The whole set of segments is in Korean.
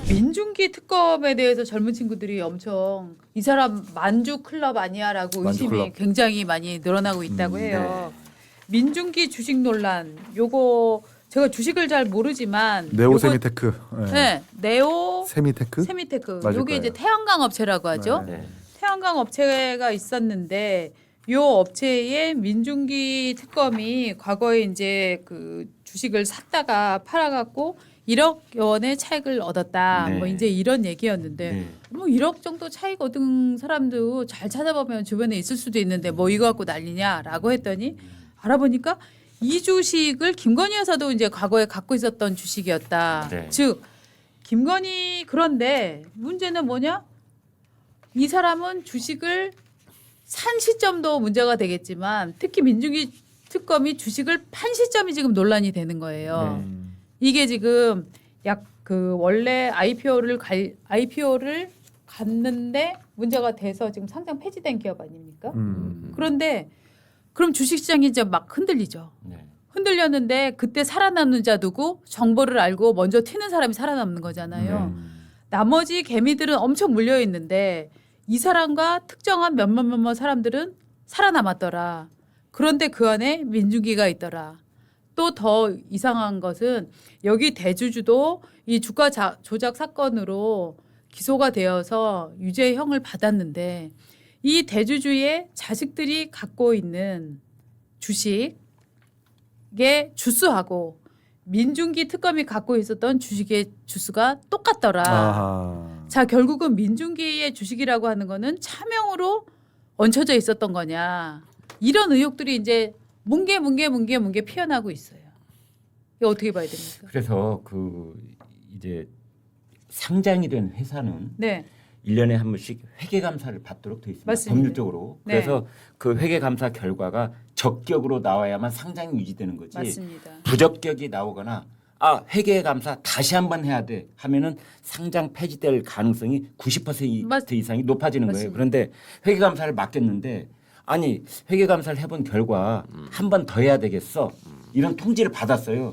민중기 특검에 대해서 젊은 친구들이 엄청 이 사람 만주 클럽 아니야라고 만주 의심이 클럽. 굉장히 많이 늘어나고 있다고 해요. 민중기 주식 논란 요거 제가 주식을 잘 모르지만 네오 요거- 세미테크. 네. 네, 네오 세미테크? 세미테크 맞을 요게 이제 거예요. 태양광 업체라고 하죠. 네. 태양광 업체가 있었는데 요 업체의 민중기 특검이 과거에 이제 그 주식을 샀다가 팔아갖고 1억 원의 차익을 얻었다. 네. 뭐 이제 이런 얘기였는데 네. 뭐 1억 정도 차익 얻은 사람도 잘 찾아보면 주변에 있을 수도 있는데 뭐 이거 갖고 난리냐라고 했더니 알아보니까 이 주식을 김건희 여사도 이제 과거에 갖고 있었던 주식이었다. 네. 즉 김건희 그런데 문제는 뭐냐? 이 사람은 주식을 산 시점도 문제가 되겠지만 특히 민중기 특검이 주식을 판 시점이 지금 논란이 되는 거예요. 이게 지금 약 그 원래 IPO를 갔는데 문제가 돼서 지금 상장 폐지된 기업 아닙니까? 그런데 그럼 주식시장이 이제 막 흔들리죠. 네. 흔들렸는데 그때 살아남는 자 누구? 정보를 알고 먼저 튀는 사람이 살아남는 거잖아요. 나머지 개미들은 엄청 물려 있는데 이 사람과 특정한 몇몇 사람들은 살아남았더라. 그런데 그 안에 민중기가 있더라. 또 더 이상한 것은 여기 대주주도 이 주가 조작 사건으로 기소가 되어서 유죄형을 받았는데 이 대주주의 자식들이 갖고 있는 주식의 주수하고 민중기 특검이 갖고 있었던 주식의 주수가 똑같더라. 아하. 자, 결국은 민중기의 주식이라고 하는 거는 차명으로 얹혀져 있었던 거냐. 이런 의혹들이 이제 뭉게 피어나고 있어요. 이거 어떻게 봐야 됩니까? 그래서 그 이제 상장이 된 회사는 네. 1년에 한 번씩 회계 감사를 받도록 돼 있습니다. 맞습니다. 법률적으로. 네. 그래서 그 회계 감사 결과가 적격으로 나와야만 상장이 유지되는 거지. 맞습니다. 부적격이 나오거나 회계 감사 다시 한번 해야 돼 하면은 상장 폐지될 가능성이 90% 이상이 높아지는 거예요. 맞습니다. 그런데 회계 감사를 맡겼는데 아니 회계 감사를 해본 결과 한 번 더 해야 되겠어 이런 통지를 받았어요.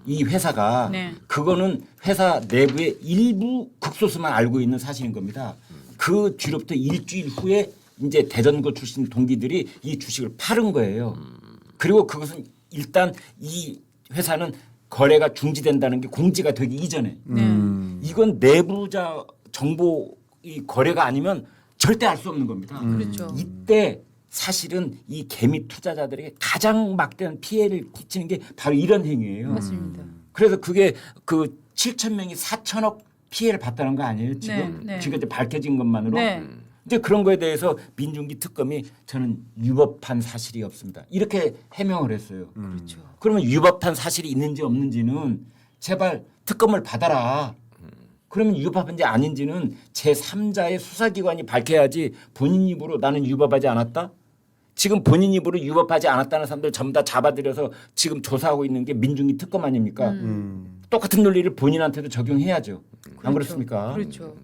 이 회사가 네. 그거는 회사 내부의 일부 극소수만 알고 있는 사실인 겁니다. 그 뒤로부터 일주일 후에 이제 대전고 출신 동기들이 이 주식을 팔은 거예요. 그리고 그것은 일단 이 회사는 거래가 중지된다는 게 공지가 되기 이전에 네. 이건 내부자 정보 이 거래가 아니면 절대 알 수 없는 겁니다. 그렇죠. 이때 사실은 이 개미 투자자들에게 가장 막대한 피해를 끼치는 게 바로 이런 행위예요. 맞습니다. 그래서 그게 그 7천 명이 4천억 피해를 봤다는 거 아니에요? 지금 네, 네. 지금 이제 밝혀진 것만으로. 네. 이제 그런 거에 대해서 민중기 특검이 저는 유법한 사실이 없습니다. 이렇게 해명을 했어요. 그렇죠. 그러면 유법한 사실이 있는지 없는지는 제발 특검을 받아라. 그러면 유법한지 아닌지는 제3자의 수사기관이 밝혀야지 본인 입으로 나는 유법하지 않았다? 지금 본인 입으로 유법하지 않았다는 사람들 전부 다 잡아들여서 지금 조사하고 있는 게 민중기 특검 아닙니까? 똑같은 논리를 본인한테도 적용해야죠. 안 그렇습니까? 그렇죠.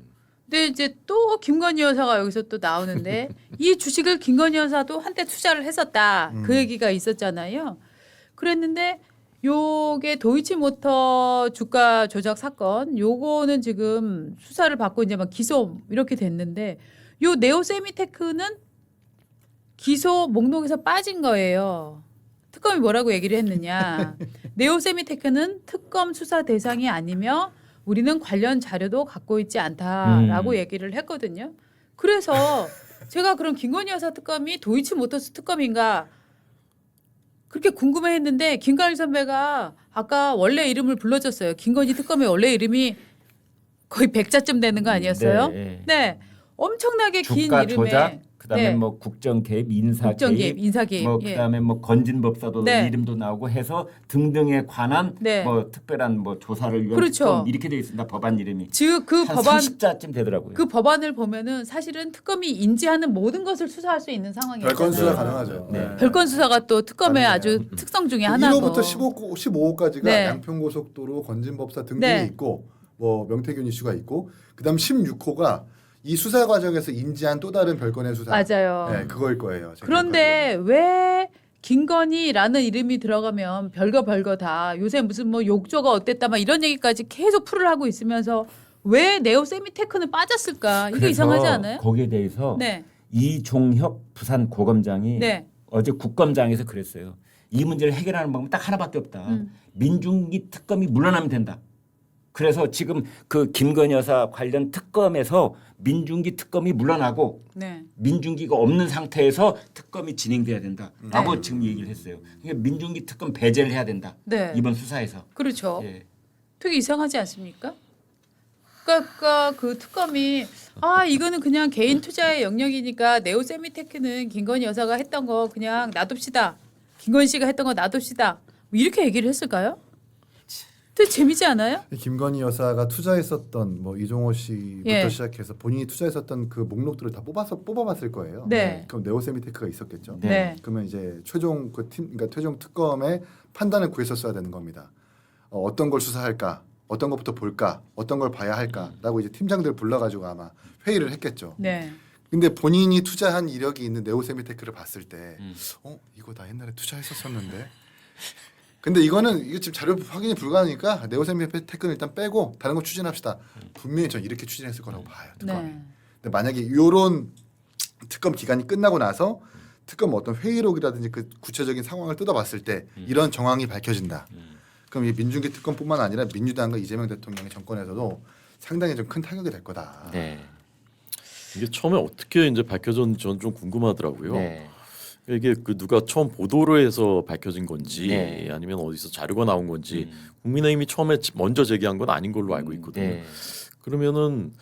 근데 이제 또 김건희 여사가 여기서 또 나오는데 이 주식을 김건희 여사도 한때 투자를 했었다. 그 얘기가 있었잖아요. 그랬는데 요게 도이치모터 주가 조작 사건 요거는 지금 수사를 받고 이제 막 기소 이렇게 됐는데 요 네오세미테크는 기소 목록에서 빠진 거예요. 특검이 뭐라고 얘기를 했느냐. 네오세미테크는 특검 수사 대상이 아니며 우리는 관련 자료도 갖고 있지 않다라고 얘기를 했거든요. 그래서 제가 그럼 김건희 여사 특검이 도이치모터스 특검인가 그렇게 궁금해했는데 김건희 선배가 아까 원래 이름을 불러줬어요. 김건희 특검의 원래 이름이 거의 100자쯤 되는 거 아니었어요? 네. 네. 엄청나게 긴 주가 이름에 조작, 그다음에 네. 뭐 국정 개입, 인사 국정 개입, 개입, 인사 개입. 뭐 예. 그다음에 뭐 건진법사도 네. 이름도 나오고 해서 등등에 관한 네. 뭐 특별한 뭐 조사를 위한 그렇죠. 특검 이렇게 돼 있습니다. 법안 이름이 즉 그 한 법안 30자쯤 되더라고요. 그 법안을 보면은 사실은 특검이 인지하는 모든 것을 수사할 수 있는 상황이에요. 별건 수사 가능하죠. 네. 별건 수사가 또 특검의 가능해요. 아주 특성 중에 하나고. 1호부터 15호까지가 네. 양평고속도로 건진법사 등등이 네. 있고 뭐 명태균 이슈가 있고 그다음 16호가 이 수사 과정에서 인지한 또 다른 별건의 수사. 맞아요. 네, 그거일 거예요. 제가 그런데 왜 김건희라는 이름이 들어가면 별거 다 요새 무슨 뭐 욕조가 어땠다 막 이런 얘기까지 계속 풀을 하고 있으면서 왜 네오 세미테크는 빠졌을까? 이게 그래서 이상하지 않아요? 거기에 대해서 네. 이종혁 부산 고검장이 네. 어제 국감장에서 그랬어요. 이 문제를 해결하는 방법은 딱 하나밖에 없다. 민중기 특검이 물러나면 된다. 그래서 지금 그 김건희 여사 관련 특검에서 민중기 특검이 물러나고 네. 민중기가 없는 상태에서 특검이 진행돼야 된다라고 지금 얘기를 했어요. 그러니까 민중기 특검 배제를 해야 된다. 네. 이번 수사에서. 그렇죠. 예. 되게 이상하지 않습니까? 그러니까 그 특검이 이거는 그냥 개인 투자의 영역이니까 네오 세미테크는 김건희 여사가 했던 거 그냥 놔둡시다. 김건희 씨가 했던 거 놔둡시다. 뭐 이렇게 얘기를 했을까요? 되게 재미지 않아요? 김건희 여사가 투자했었던 뭐 이종호 씨부터 예. 시작해서 본인이 투자했었던 그 목록들을 다 뽑아봤을 거예요. 네. 그럼 네오세미테크가 있었겠죠. 네. 그러면 이제 최종 그러니까 최종 특검의 판단을 구했었어야 되는 겁니다. 어떤 걸 수사할까, 어떤 것부터 볼까, 어떤 걸 봐야 할까라고 이제 팀장들 불러가지고 아마 회의를 했겠죠. 네. 근데 본인이 투자한 이력이 있는 네오세미테크를 봤을 때, 이거 나 옛날에 투자했었었는데. 근데 이거 지금 자료 확인이 불가하니까 네오세미테크는 일단 빼고 다른 거 추진합시다. 분명히 전 이렇게 추진했을 거라고 봐요. 특검이. 네. 근데 만약에 이런 특검 기간이 끝나고 나서 특검 어떤 회의록이라든지 그 구체적인 상황을 뜯어봤을 때 이런 정황이 밝혀진다. 그럼 이 민중기 특검뿐만 아니라 민주당과 이재명 대통령의 정권에서도 상당히 좀 큰 타격이 될 거다. 네. 이게 처음에 어떻게 이제 밝혀졌는지 저는 좀 궁금하더라고요. 네. 이게 그 누가 처음 보도를 해서 밝혀진 건지 네. 아니면 어디서 자료가 나온 건지 국민의힘이 처음에 먼저 제기한 건 아닌 걸로 알고 있거든요. 네. 그러면은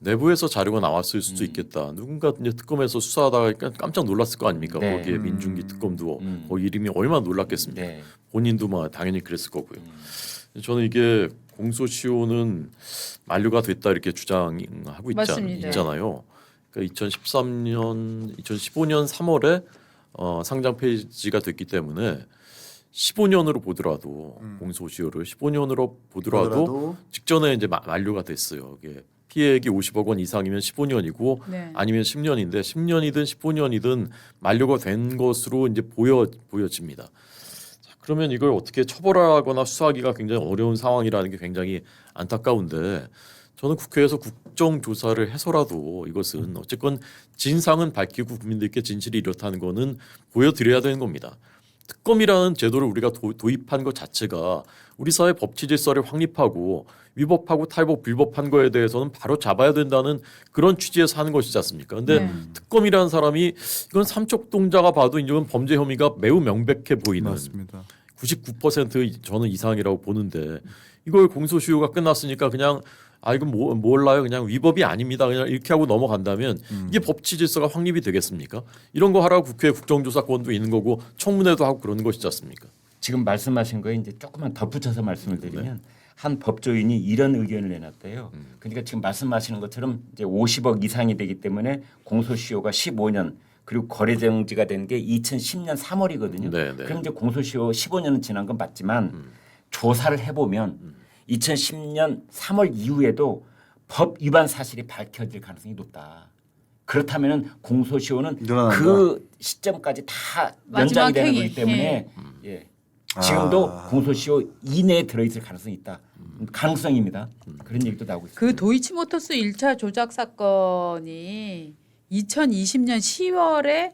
내부에서 자료가 나왔을 수도 있겠다. 누군가 이제 특검에서 수사하다가 깜짝 놀랐을 거 아닙니까? 네. 거기에 민중기 특검도 거기 이름이 얼마나 놀랐겠습니까? 네. 본인도 뭐 당연히 그랬을 거고요. 저는 이게 공소시효는 만료가 됐다 이렇게 주장하고 맞습니다. 있잖아요. 그러니까 2015년 3월에 상장 폐지가 됐기 때문에 15년으로 보더라도 공소시효를 15년으로 보더라도 직전에 이제 만료가 됐어요. 이게 피해액이 50억 원 이상이면 15년이고 네. 아니면 10년인데 10년이든 15년이든 만료가 된 것으로 이제 보여집니다. 자, 그러면 이걸 어떻게 처벌하거나 수사하기가 굉장히 어려운 상황이라는 게 굉장히 안타까운데 저는 국회에서 국정조사를 해서라도 이것은 어쨌건 진상은 밝히고 국민들께 진실이 이렇다는 거는 보여드려야 되는 겁니다. 특검이라는 제도를 우리가 도입한 것 자체가 우리 사회 법치 질서를 확립하고 위법하고 탈법 불법한 거에 대해서는 바로 잡아야 된다는 그런 취지에서 하는 것이지 않습니까? 근데 특검이라는 사람이 이건 삼척동자가 봐도 이건 범죄 혐의가 매우 명백해 보이는 맞습니다. 99% 저는 이상이라고 보는데 이걸 공소시효가 끝났으니까 그냥 이건 몰라요. 그냥 위법이 아닙니다. 그냥 이렇게 하고 넘어간다면 이게 법치 질서가 확립이 되겠습니까? 이런 거 하라고 국회 국정조사권도 있는 거고 청문회도 하고 그러는 것이지 않습니까? 지금 말씀하신 거에 이제 조금만 덧붙여서 말씀을 드리면 한 법조인이 이런 의견을 내놨대요. 그러니까 지금 말씀하시는 것처럼 이제 50억 이상이 되기 때문에 공소시효가 15년 그리고 거래정지가 된 게 2010년 3월이거든요. 네, 네. 그럼 이제 공소시효 15년은 지난 건 맞지만 조사를 해보면 2010년 3월 이후에도 법 위반 사실이 밝혀질 가능성이 높다. 그렇다면 공소시효는 늘어난다. 그 시점까지 다 연장이 되는 거기 때문에 예. 지금도 공소시효 이내에 들어있을 가능성이 있다. 가능성입니다. 그런 얘기도 나오고 있습니다. 그 도이치모터스 1차 조작 사건이 2020년 10월에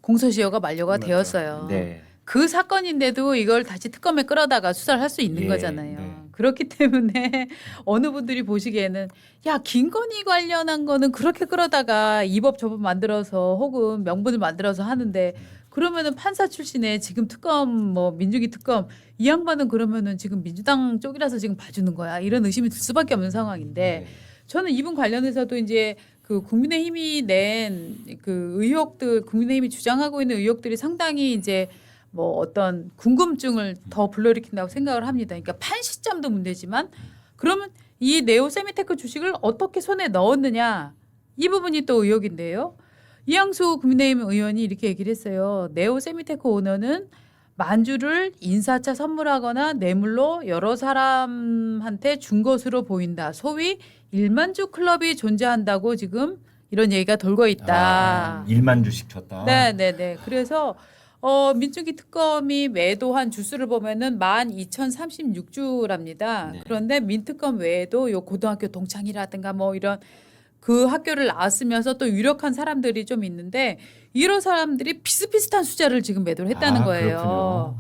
공소시효가 만료가 되었어요. 네. 그 사건인데도 이걸 다시 특검에 끌어다가 수사를 할 수 있는 예, 거잖아요. 네. 그렇기 때문에 어느 분들이 보시기에는 야 김건희 관련한 거는 그렇게 끌어다가 이 법 저 법 만들어서 혹은 명분을 만들어서 하는데 그러면은 판사 출신의 지금 특검 뭐 민중기 특검 이 양반은 그러면은 지금 민주당 쪽이라서 지금 봐주는 거야 이런 의심이 들 수밖에 없는 상황인데 저는 이분 관련해서도 이제 그 국민의힘이 낸 그 의혹들 국민의힘이 주장하고 있는 의혹들이 상당히 이제 뭐 어떤 궁금증을 더 불러일으킨다고 생각을 합니다. 그러니까 판 시점도 문제지만 그러면 이 네오 세미테크 주식을 어떻게 손에 넣었느냐 이 부분이 또 의혹인데요. 이양수 국민의힘 의원이 이렇게 얘기를 했어요. 네오 세미테크 오너는 만주를 인사차 선물하거나 뇌물로 여러 사람한테 준 것으로 보인다. 소위 일만주 클럽이 존재한다고 지금 이런 얘기가 돌고 있다. 1만 주씩 줬다. 네네네. 그래서 민중기 특검이 매도한 주수를 보면은 12,036주랍니다. 네. 그런데 민특검 외에도 요 고등학교 동창이라든가 뭐 이런 그 학교를 나왔으면서 또 유력한 사람들이 좀 있는데 이런 사람들이 비슷비슷한 숫자를 지금 매도를 했다는 아, 거예요.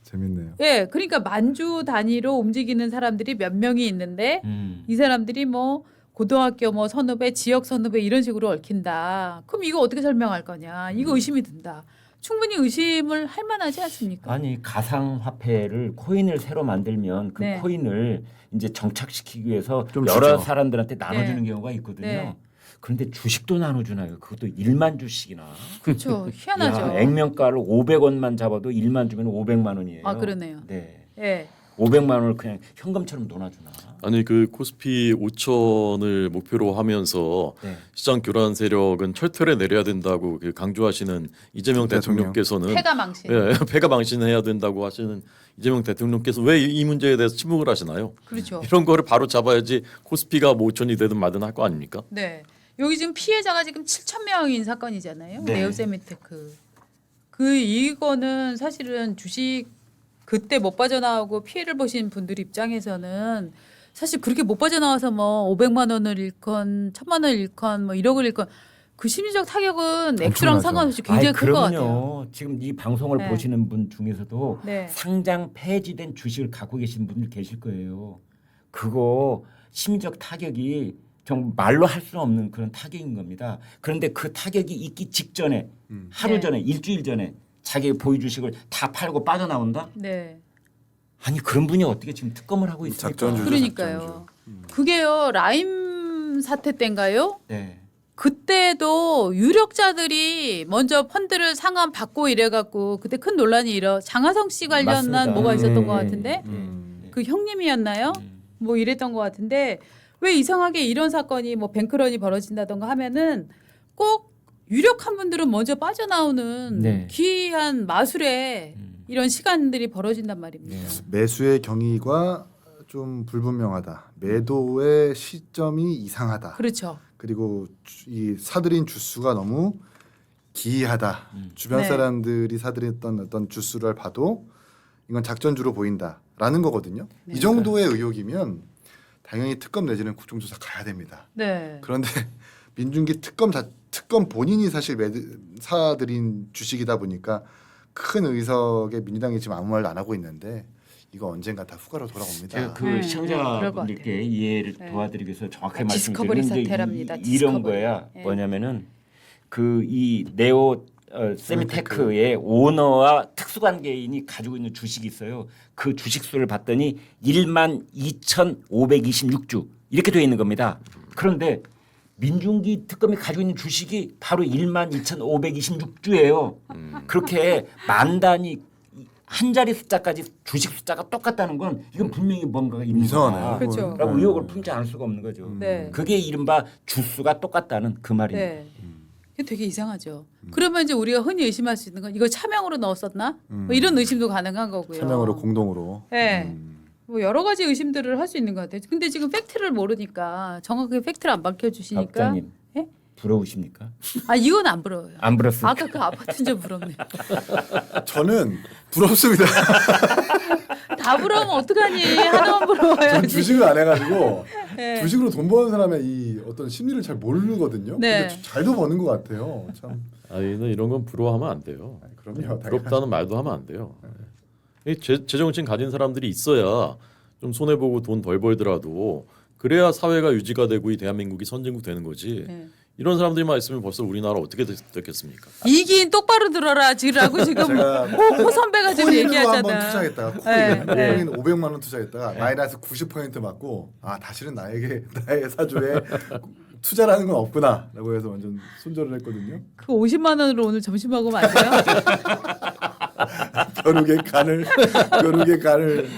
재밌네요. 예, 그러니까 만주 단위로 움직이는 사람들이 몇 명이 있는데 이 사람들이 뭐 고등학교 뭐 선후배, 지역 선후배 이런 식으로 얽힌다. 그럼 이거 어떻게 설명할 거냐? 이거 의심이 든다. 충분히 의심을 할 만하지 않습니까? 아니 가상화폐를 코인을 새로 만들면 그 네. 코인을 이제 정착시키기 위해서 좀 여러 주죠. 사람들한테 나눠주는 네. 경우가 있거든요. 네. 그런데 주식도 나눠주나요? 그것도 1만 주씩이나. 그렇죠. 희한하죠. 야, 액면가를 500원만 잡아도 1만 주면 500만 원이에요. 아, 그러네요. 네. 예. 500만 원을 그냥 현금처럼 넣어주나. 아니 그 코스피 5천을 목표로 하면서 네. 시장 교란 세력은 철퇴를 내려야 된다고 그 강조하시는 이재명 대통령. 대통령께서는 패가 망신. 예, 패가 망신해야 된다고 하시는 이재명 대통령께서 왜 이 문제에 대해서 침묵을 하시나요? 그렇죠. 이런 거를 바로 잡아야지 코스피가 뭐 5천이 되든 말든 할 거 아닙니까? 네. 여기 지금 피해자가 지금 7천 명인 사건이잖아요. 네. 네오세미테크. 이거는 사실은 주식 그때 못 빠져나오고 피해를 보신 분들 입장에서는 사실 그렇게 못 빠져나와서 뭐 500만 원을 잃건 1,000만 원 잃건 뭐 1억을 잃건 그 심리적 타격은 액수랑 엄청나죠. 상관없이 굉장히 클 것 같아요. 그러면요. 지금 이 방송을 네. 보시는 분 중에서도 네. 상장 폐지된 주식을 갖고 계신 분들 계실 거예요. 그거 심리적 타격이 정말 말로 할 수 없는 그런 타격인 겁니다. 그런데 그 타격이 있기 직전에 하루 네. 전에 일주일 전에 자기 보유 주식을 다 팔고 빠져나온다? 네. 아니 그런 분이 어떻게 지금 특검을 하고 있습니까? 작전주죠. 그러니까요. 그게요. 라임 사태 때인가요? 네. 그때도 유력자들이 먼저 펀드를 상환 받고 이래갖고 그때 큰 논란이 장하성 씨 관련한 맞습니다. 뭐가 있었던 네. 것 같은데 네. 그 형님이었나요? 뭐 이랬던 것 같은데 왜 이상하게 이런 사건이 뭐 뱅크런이 벌어진다던가 하면은 꼭 유력한 분들은 먼저 빠져나오는 네. 기이한 마술에 이런 시간들이 벌어진단 말입니다. 매수의 경위가 좀 불분명하다. 매도의 시점이 이상하다. 그렇죠. 그리고 이 사들인 주수가 너무 기이하다. 주변 네. 사람들이 사들였던 어떤 주수를 봐도 이건 작전주로 보인다라는 거거든요. 네. 이 정도의 의혹이면 당연히 특검 내지는 국정조사 가야 됩니다. 네. 그런데 민중기 특검 본인이 사실 사들인 주식이다 보니까 큰 의석에 민주당이 지금 아무 말도 안 하고 있는데 이거 언젠가 다 후가로 돌아옵니다. 제가 그 그럴 것 시청자분들께 이해를 네. 도와드리기 위해서 정확하게 디스커버리 말씀드리는 사태랍니다. 이런 디스커버리. 거야. 네. 뭐냐면은 그 이 네오 세미테크의 오너와 특수관계인이 가지고 있는 주식이 있어요. 그 주식 수를 봤더니 12,526주 이렇게 되어 있는 겁니다. 그런데 민중기 특검이 가지고 있는 주식이 바로 12,526주예요. 그렇게 만 단위 한 자리 숫자까지 주식 숫자가 똑같다는 건 이건 분명히 뭔가가 있는 이상하네요. 거다. 그렇죠. 라고 의혹을 품지 않을 수가 없는 거죠. 네. 그게 이른바 주수가 똑같다는 그 말입니다. 네. 이게 되게 이상하죠. 그러면 이제 우리가 흔히 의심할 수 있는 건 이거 차명으로 넣었었나? 뭐 이런 의심도 가능한 거고요. 차명으로 공동으로. 네. 뭐 여러 가지 의심들을 할 수 있는 것 같아요. 근데 지금 팩트를 모르니까 정확하게 팩트를 안 밝혀주시니까. 박사님 예? 부러우십니까? 아 이건 안 부러워요. 안 부럽습니까? 아까 그 아파트는 좀 부럽네요. 저는 부럽습니다. 다 부러우면 어떡하니? 하나만 전 부러워야지. 주식을 안 해가지고 네. 주식으로 돈 버는 사람의 이 어떤 심리를 잘 모르거든요. 네. 근데 잘도 버는 것 같아요. 참. 아니는 이런 건 부러워하면 안 돼요. 그럼요. 부럽다는 말도 하면 안 돼요. 이 재정신 가진 사람들이 있어야 좀 손해 보고 돈 덜 벌더라도 그래야 사회가 유지가 되고 이 대한민국이 선진국 되는 거지. 네. 이런 사람들만 있으면 벌써 우리나라 어떻게 됐겠습니까? 이기인 똑바로 들어라 지라고 지금 제가 호 선배가 지금 코인으로 한번 얘기하잖아. 투자했다가 네, 네. 코인 500만 원 투자했다가 마이너스 90% 맞고 아 다시는 나의 사주에 투자라는 건 없구나라고 해서 완전 손절을 했거든요. 그 50만 원으로 오늘 점심 먹으면 안 돼요? 벼룩의 간을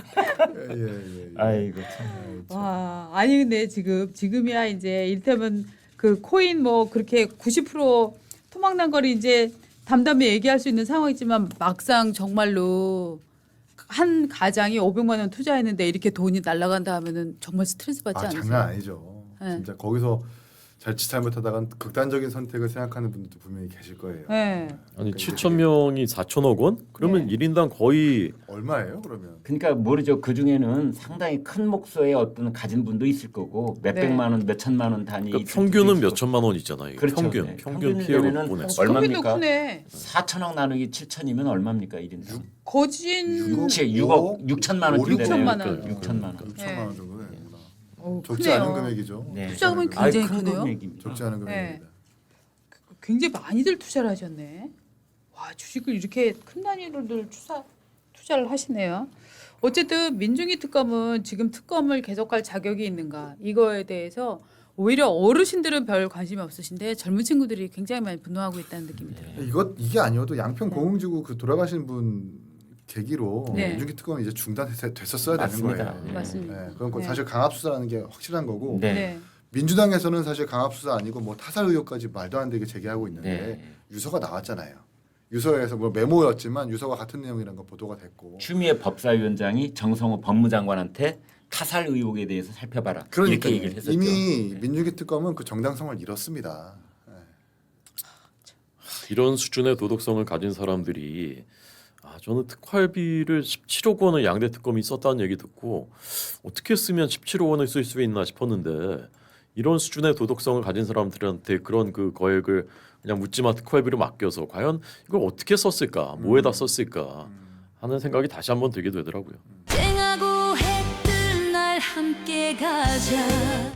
예. 아이고 참. 와, 아니 근데 지금이야 이제 이를테면 그 코인 뭐 그렇게 90% 토막난 거를 이제 담담히 얘기할 수 있는 상황이지만 막상 정말로 한 가장이 500만 원 투자했는데 이렇게 돈이 날아간다 하면은 정말 스트레스 받지 않으세요? 장난 아니죠. 네. 진짜 거기서 자칫 잘못하다간 극단적인 선택을 생각하는 분들도 분명히 계실 거예요. 네. 아니 7천 명이 4천억 원? 그러면 네. 1인당 거의 얼마예요, 그러면? 그러니까 모르죠. 그 중에는 상당히 큰 목소의 어떤 가진 분도 있을 거고 몇 네. 백만 원, 몇 천만 원 단위. 그러니까 있을 수도 평균은 있고. 몇 천만 원 있잖아요. 그렇죠. 평균 네. 평균 평균 피해로 되면은 보냈어. 얼마- 평균도 얼마입니까? 크네. 4천억 나누기 7천이면 얼마입니까 1인당? 거진 6억 6천만 원 5, 6천만 원. 6천만 원. 6천만 원 정도 되는구나. 어, 적지 크네요. 않은 금액이죠. 네. 투자금은 아이, 굉장히 큰 크네요. 금액입니다. 적지 않은 금액입니다. 굉장히 많이들 투자를 하셨네. 와 주식을 이렇게 큰 단위로들 투자를 하시네요. 어쨌든 민중기 특검은 지금 특검을 계속할 자격이 있는가 이거에 대해서 오히려 어르신들은 별 관심이 없으신데 젊은 친구들이 굉장히 많이 분노하고 있다는 느낌이 들어요. 이게 아니어도 양평 고흥지구 그 돌아가신 분 계기로 네. 민중기 특검이 이제 중단됐었어야 되는 맞습니다. 거예요. 네. 맞습니다. 네, 그건 네. 사실 강압 수사라는 게 확실한 거고 네. 네. 민주당에서는 사실 강압 수사 아니고 뭐 타살 의혹까지 말도 안 되게 제기하고 있는데 네. 유서가 나왔잖아요. 유서에서 뭐 메모였지만 유서가 같은 내용이라는 거 보도가 됐고. 추미애 법사위원장이 정성호 법무장관한테 타살 의혹에 대해서 살펴봐라. 그러니까 이렇게 얘기를 했었죠. 이미 네. 민주기 특검은 그 정당성을 잃었습니다. 이런 수준의 도덕성을 가진 사람들이 저는 특활비를 17억 원을 양대 특검이 썼다는 얘기 듣고 어떻게 쓰면 17억 원을 쓸 수 있나 싶었는데 이런 수준의 도덕성을 가진 사람들한테 그런 그 거액을 그냥 묻지마 특활비로 맡겨서 과연 이걸 어떻게 썼을까, 뭐에다 썼을까 하는 생각이 다시 한번 들게 되더라고요. 땡하고 해 뜰 날 함께 가자.